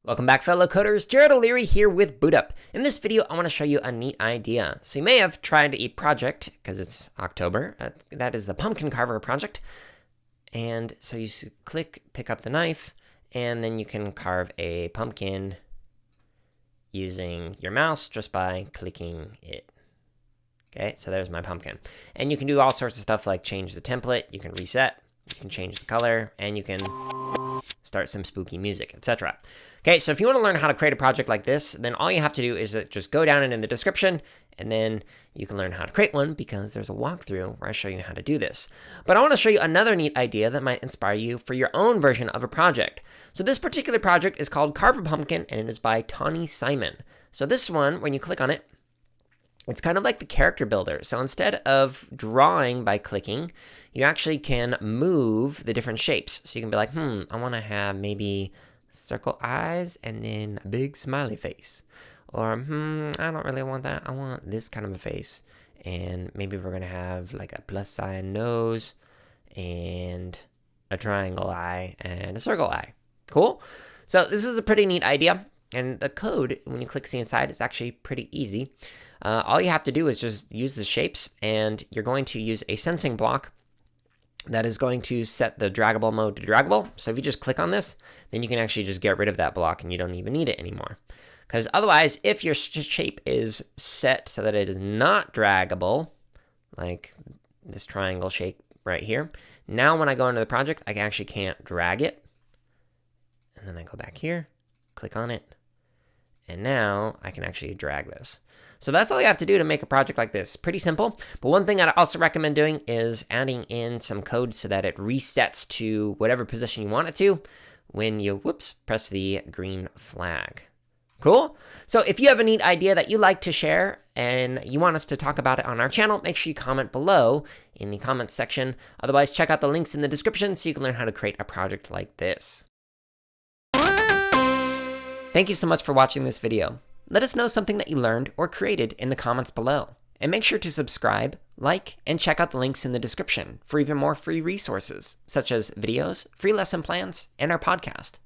Welcome back, fellow coders. Jared O'Leary here with BootUp. In this video, I want to show you a neat idea. So you may have tried a project, because it's October. That is the Pumpkin Carver project. And so you click, pick up the knife, and then you can carve a pumpkin using your mouse just by clicking it. Okay, so there's my pumpkin. And you can do all sorts of stuff like change the template, you can reset, you can change the color, and you can start some spooky music, etc. Okay, so if you want to learn how to create a project like this, then all you have to do is just go down in the description, and then you can learn how to create one because there's a walkthrough where I show you how to do this. But I want to show you another neat idea that might inspire you for your own version of a project. So this particular project is called Carve a Pumpkin, and it is by Tawny Simon. So this one, when you click on it, it's kind of like the character builder. So instead of drawing by clicking, you actually can move the different shapes. So you can be like, I want to have maybe circle eyes and then a big smiley face. Or, I don't really want that. I want this kind of a face. And maybe we're going to have like a plus sign nose and a triangle eye and a circle eye. Cool? So this is a pretty neat idea. And the code, when you click see inside, is actually pretty easy. All you have to do is just use the shapes, and you're going to use a sensing block that is going to set the draggable mode to draggable. So if you just click on this, then you can actually just get rid of that block and you don't even need it anymore. Because otherwise, if your shape is set so that it is not draggable, like this triangle shape right here, now when I go into the project, I actually can't drag it. And then I go back here, click on it, and now I can actually drag this. So that's all you have to do to make a project like this. Pretty simple. But one thing I'd also recommend doing is adding in some code so that it resets to whatever position you want it to when you, press the green flag. Cool? So if you have a neat idea that you like to share and you want us to talk about it on our channel, make sure you comment below in the comments section. Otherwise, check out the links in the description so you can learn how to create a project like this. Thank you so much for watching this video. Let us know something that you learned or created in the comments below. And make sure to subscribe, like, and check out the links in the description for even more free resources, such as videos, free lesson plans, and our podcast.